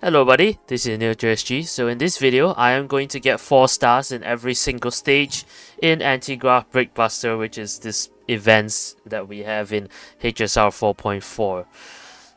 Hello buddy, this is NeoJSG. So in this video, I am going to get 4 stars in every single stage in Antigraft Brickbuster, which is this events that we have in HSR 4.4.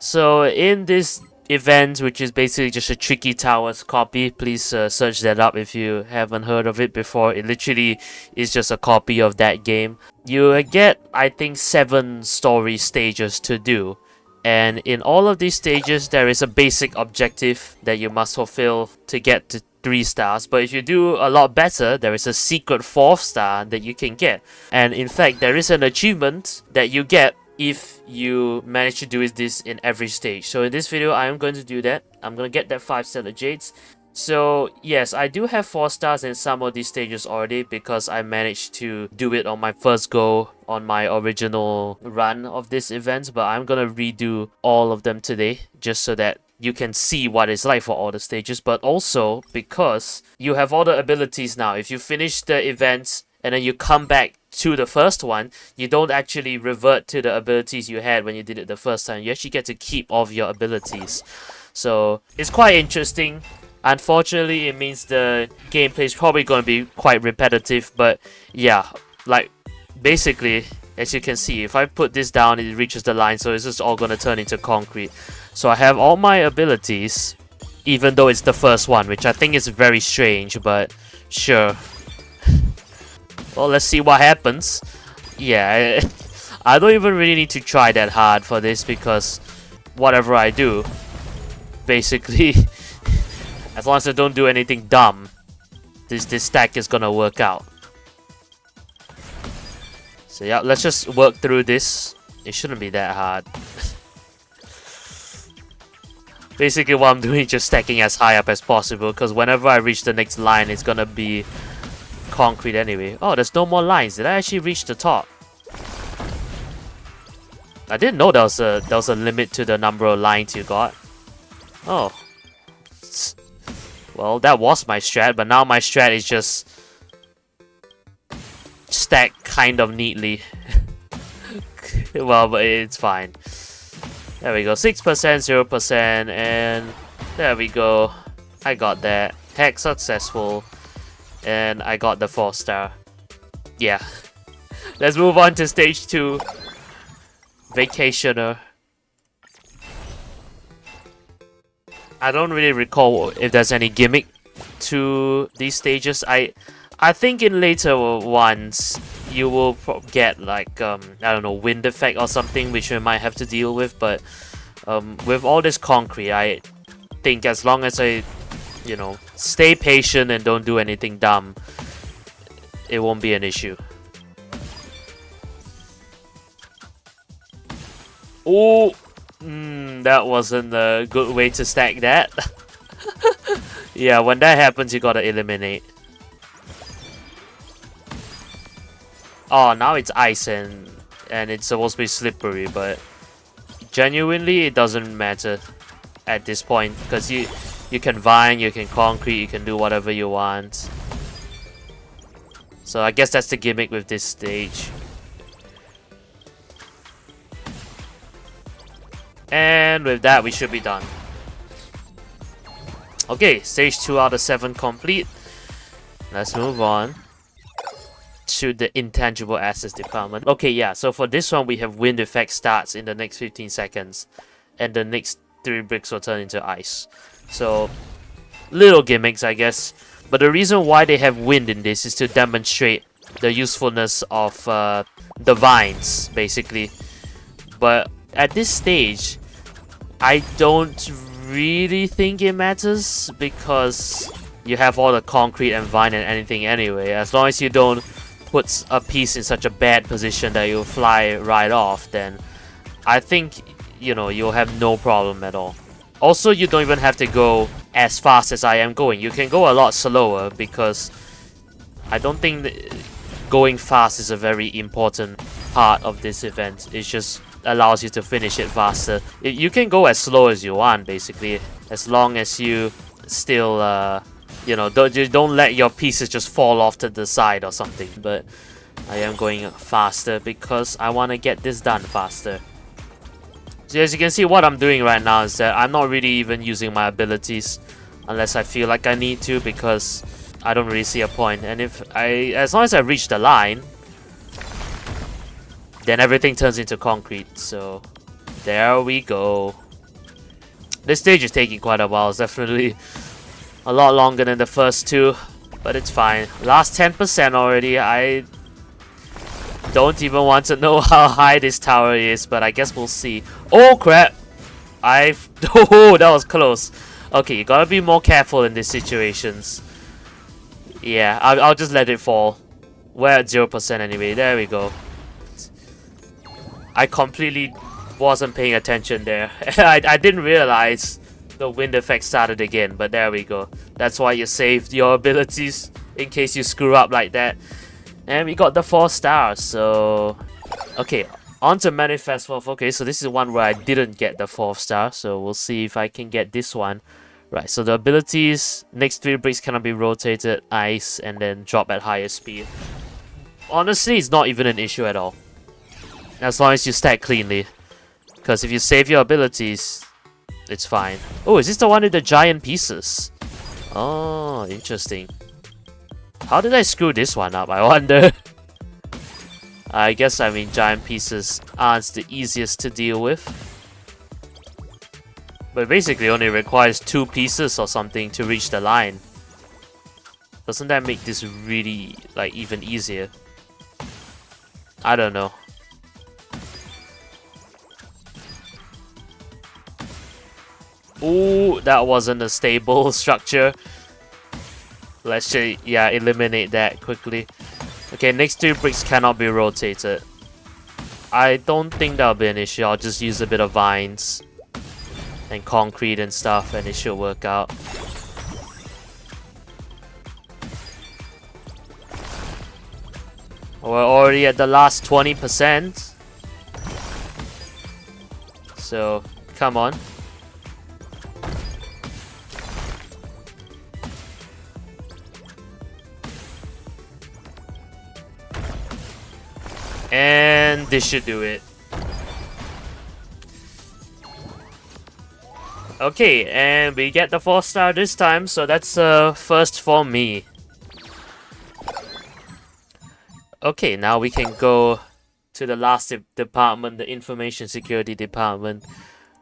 So in this event, which is basically just a Tricky Towers copy, please search that up if you haven't heard of it before. It literally is just a copy of that game. You get, I think, 7 story stages to do. And in all of these stages, there is a basic objective that you must fulfill to get to 3 stars. But if you do a lot better, there is a secret 4th star that you can get. And in fact, there is an achievement that you get if you manage to do this in every stage. So in this video, I am going to do that. I'm going to get that 5 Stellar Jades. So yes, I do have 4 stars in some of these stages already because I managed to do it on my first go on my original run of this event, but I'm gonna redo all of them today just so that you can see what it's like for all the stages, but also because you have all the abilities now. If you finish the events and then you come back to the first one, you don't actually revert to the abilities you had when you did it the first time. You actually get to keep all of your abilities. So it's quite interesting. Unfortunately, it means the gameplay is probably going to be quite repetitive, but yeah, like basically, as you can see, if I put this down, it reaches the line, so it's just all going to turn into concrete. So I have all my abilities, even though it's the first one, which I think is very strange, but sure. Well, let's see what happens. Yeah, I don't even really need to try that hard for this because whatever I do, basically, as long as I don't do anything dumb, this stack is gonna work out. So yeah, let's just work through this. It shouldn't be that hard. Basically what I'm doing is just stacking as high up as possible, because whenever I reach the next line, it's gonna be concrete anyway. Oh, there's no more lines. Did I actually reach the top? I didn't know there was a limit to the number of lines you got. Oh. Well, that was my strat, but now my strat is just stacked kind of neatly. Well, but it's fine. There we go, 6%, 0%, and there we go. I got that. Hack successful. And I got the 4 star. Yeah. Let's move on to stage 2. Vacationer. I don't really recall if there's any gimmick to these stages. I think in later ones you will get like I don't know, wind effect or something, which we might have to deal with. But with all this concrete, I think as long as I, you know, stay patient and don't do anything dumb, it won't be an issue. Oh. That wasn't a good way to stack that. Yeah, when that happens, you gotta eliminate. Oh, now it's ice and it's supposed to be slippery, but genuinely, it doesn't matter at this point because you can vine, you can concrete, you can do whatever you want. So I guess that's the gimmick with this stage. And with that, we should be done. Okay, stage 2 out of 7 complete. Let's move on to the intangible assets department. Okay, yeah, so for this one, we have wind effect starts in the next 15 seconds. And the next 3 bricks will turn into ice. So, little gimmicks, I guess. But the reason why they have wind in this is to demonstrate the usefulness of the vines, basically. But at this stage, I don't really think it matters because you have all the concrete and vine and anything anyway. As long as you don't put a piece in such a bad position that you'll fly right off, then I think, you know, you'll have no problem at all. Also, you don't even have to go as fast as I am going. You can go a lot slower because I don't think going fast is a very important part of this event. It's just allows you to finish it faster. You can go as slow as you want, basically, as long as you still, you know, don't let your pieces just fall off to the side or something. But I am going faster because I want to get this done faster. So as you can see, what I'm doing right now is that I'm not really even using my abilities unless I feel like I need to, because I don't really see a point. And as long as I reach the line, then everything turns into concrete. So there we go. This stage is taking quite a while. It's definitely a lot longer than the first two, but it's fine. Last 10% already. I don't even want to know how high this tower is, but I guess we'll see. Oh crap! Oh, that was close. Okay, you gotta be more careful in these situations. Yeah, I'll just let it fall. We're at 0% anyway. There we go. I completely wasn't paying attention there. I didn't realize the wind effect started again, but there we go. That's why you saved your abilities in case you screw up like that. And we got the 4 stars, so... Okay, on to Manifest Wealth. Okay, so this is one where I didn't get the 4th star, so we'll see if I can get this one. Right, so the abilities, next 3 bricks cannot be rotated, ice, and then drop at higher speed. Honestly, it's not even an issue at all, as long as you stack cleanly. Because if you save your abilities, it's fine. Oh, is this the one with the giant pieces? Oh, interesting. How did I screw this one up, I wonder? I guess, I mean, giant pieces aren't the easiest to deal with. But basically only requires 2 pieces or something to reach the line. Doesn't that make this really, like, even easier? I don't know. Ooh, that wasn't a stable structure. Let's just, yeah, eliminate that quickly. Okay, next 2 bricks cannot be rotated. I don't think that'll be an issue. I'll just use a bit of vines and concrete and stuff, and it should work out. We're already at the last 20%. So, come on. And this should do it. Okay, and we get the 4th star this time, so that's first for me. Okay, now we can go to the last department, the information security department.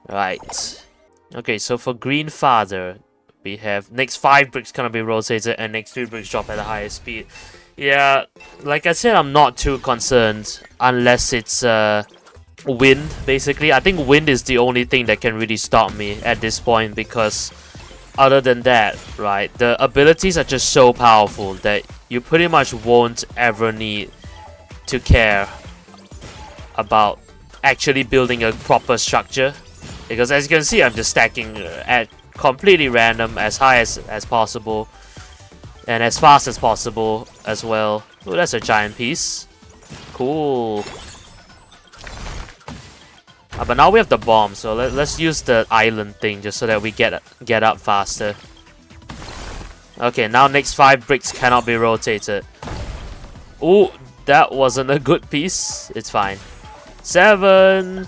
Right. Okay, so for Greenfather, we have next 5 bricks gonna be rotated and next 3 bricks drop at a higher speed. Yeah, like I said, I'm not too concerned unless it's wind, basically. I think wind is the only thing that can really stop me at this point, because other than that, right, the abilities are just so powerful that you pretty much won't ever need to care about actually building a proper structure. Because as you can see, I'm just stacking at completely random, as high as possible. And as fast as possible as well. Oh, that's a giant piece. Cool. But now we have the bomb, so let's use the island thing just so that we get up faster. Okay, now next 5 bricks cannot be rotated. Oh, that wasn't a good piece. It's fine. 7.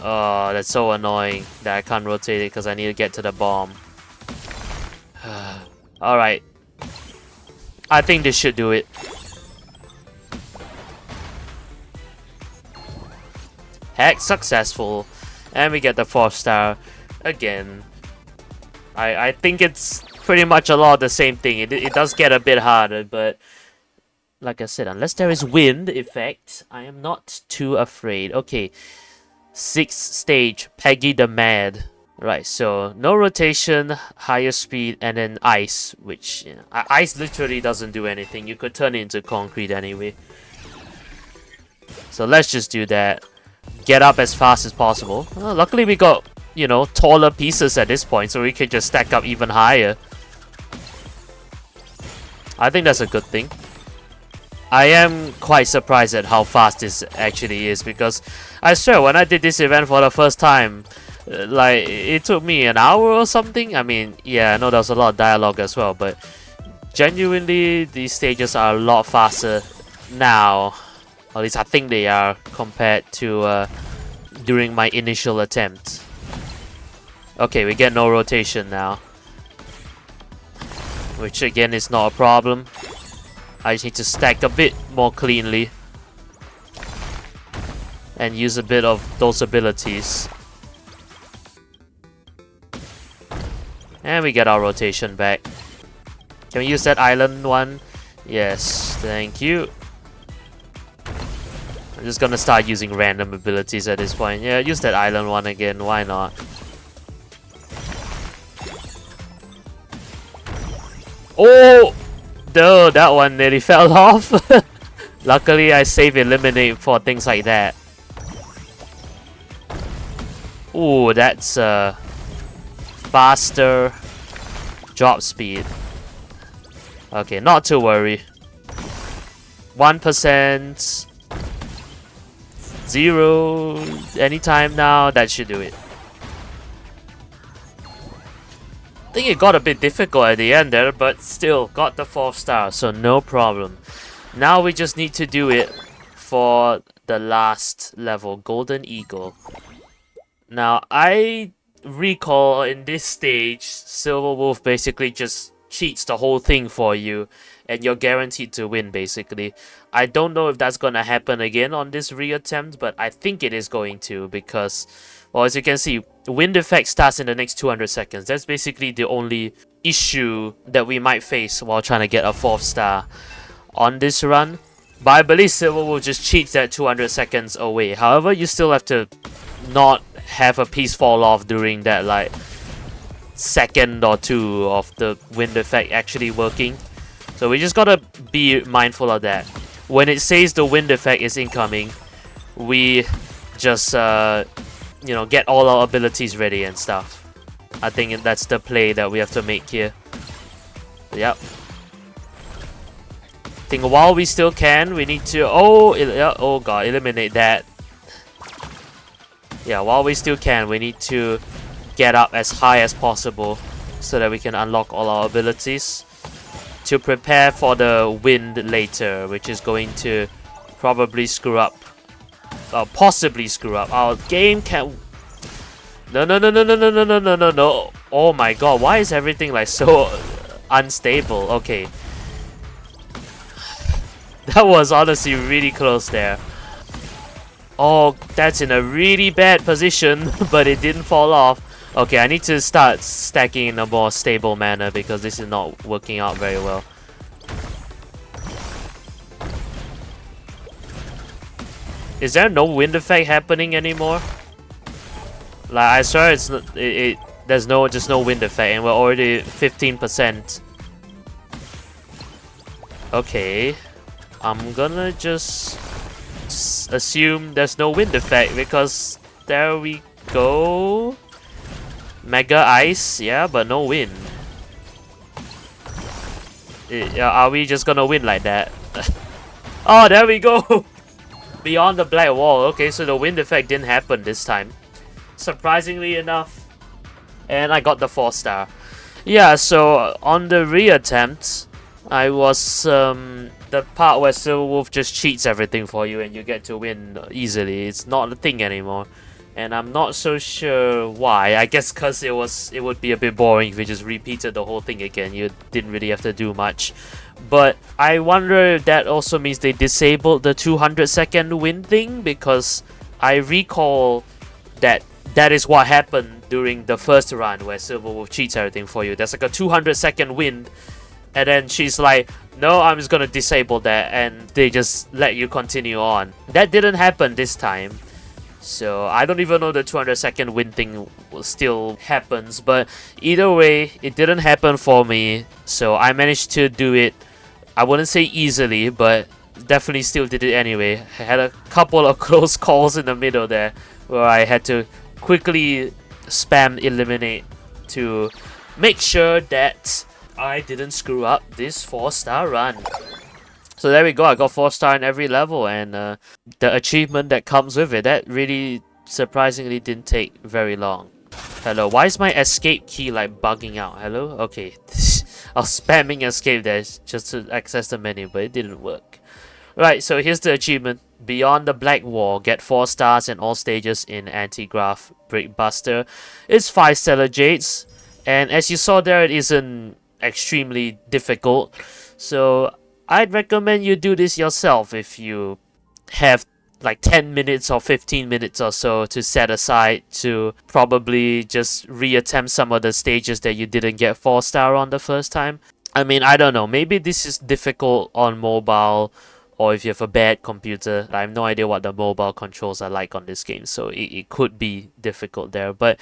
Oh, that's so annoying that I can't rotate it because I need to get to the bomb. Alright. I think this should do it. Heck, successful. And we get the 4th star again. I think it's pretty much a lot of the same thing. It does get a bit harder, but like I said, unless there is wind effect, I am not too afraid. Okay. 6th stage, Peggie the Mad. Right, so no rotation, higher speed, and then ice, which, you know, ice literally doesn't do anything. You could turn it into concrete anyway. So let's just do that. Get up as fast as possible. Luckily we got, you know, taller pieces at this point, so we can just stack up even higher. I think that's a good thing. I am quite surprised at how fast this actually is, because I swear when I did this event for the first time, like, it took me an hour or something. I mean, yeah, I know there was a lot of dialogue as well, but genuinely, these stages are a lot faster now. At least I think they are, compared to during my initial attempt. Okay, we get no rotation now. Which again is not a problem. I just need to stack a bit more cleanly. And use a bit of those abilities. And we get our rotation back. Can we use that island one? Yes, thank you. I'm just gonna start using random abilities at this point. Yeah, use that island one again, why not? Oh! No, that one nearly fell off. Luckily, I save eliminate for things like that. Ooh, that's faster drop speed. Okay, not to worry. 1%, 0, anytime now, that should do it. I think it got a bit difficult at the end there, but still got the 4th star, so no problem. Now we just need to do it for the last level, Golden Eagle. Now, I recall in this stage, Silver Wolf basically just cheats the whole thing for you, and you're guaranteed to win, basically. I don't know if that's gonna happen again on this reattempt, but I think it is going to, because, well, as you can see, wind effect starts in the next 200 seconds. That's basically the only issue that we might face while trying to get a 4th star on this run. But I believe Silver Wolf just cheats that 200 seconds away. However, you still have to not have a piece fall off during that, like, second or two of the wind effect actually working. So we just gotta be mindful of that. When it says the wind effect is incoming, we just you know, get all our abilities ready and stuff. I think that's the play that we have to make here. Yep. I think while we still can, we need to oh god, eliminate that. Yeah, while we still can, we need to get up as high as possible so that we can unlock all our abilities to prepare for the wind later, which is going to probably screw up, possibly screw up. Our game can... No. Oh my god, why is everything like so unstable? Okay. That was honestly really close there. Oh, that's in a really bad position, but it didn't fall off. Okay, I need to start stacking in a more stable manner because this is not working out very well. Is there no wind effect happening anymore? Like, I swear it's not, there's just no wind effect and we're already 15%. Okay. I'm gonna just assume there's no wind effect because there we go. Mega ice, yeah, but no wind. Are we just gonna win like that? Oh, there we go! Beyond the black wall. Okay, so the wind effect didn't happen this time. Surprisingly enough. And I got the 4th star. Yeah, so on the reattempt, I was the part where Silver Wolf just cheats everything for you and you get to win easily. It's not a thing anymore. And I'm not so sure why. I guess because it would be a bit boring if we just repeated the whole thing again. You didn't really have to do much. But I wonder if that also means they disabled the 200-second win thing, because I recall that is what happened during the first run where Silver Wolf cheats everything for you. There's like a 200-second win, and then she's like, no, I'm just gonna disable that, and they just let you continue on. That didn't happen this time. So I don't even know the 200-second win thing still happens, but either way, it didn't happen for me. So I managed to do it, I wouldn't say easily, but definitely still did it anyway. I had a couple of close calls in the middle there where I had to quickly spam eliminate to make sure that I didn't screw up this 4-star run. So there we go, I got 4-star in every level, and the achievement that comes with it, that really surprisingly didn't take very long. Hello, why is my escape key like bugging out? Hello? Okay. I was spamming escape there just to access the menu, but it didn't work. Right, so here's the achievement. Beyond the Black Wall, get 4 stars in all stages in Antigraft Brickbuster. It's 5 Stellar Jades, and as you saw there, it isn't extremely difficult. So I'd recommend you do this yourself if you have like 10 minutes or 15 minutes or so to set aside to probably just reattempt some of the stages that you didn't get 4-star on the first time. I mean, I don't know. Maybe this is difficult on mobile, or if you have a bad computer. I have no idea what the mobile controls are like on this game, so it could be difficult there. But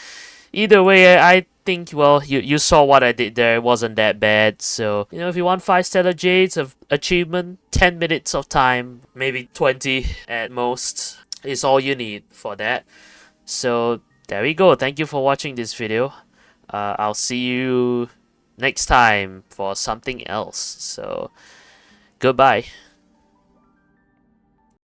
either way, I think, well, you saw what I did there. It wasn't that bad. So, you know, if you want 5 Stellar Jades of achievement, 10 minutes of time, maybe 20 at most, is all you need for that. So, there we go. Thank you for watching this video. I'll see you next time for something else. So, goodbye.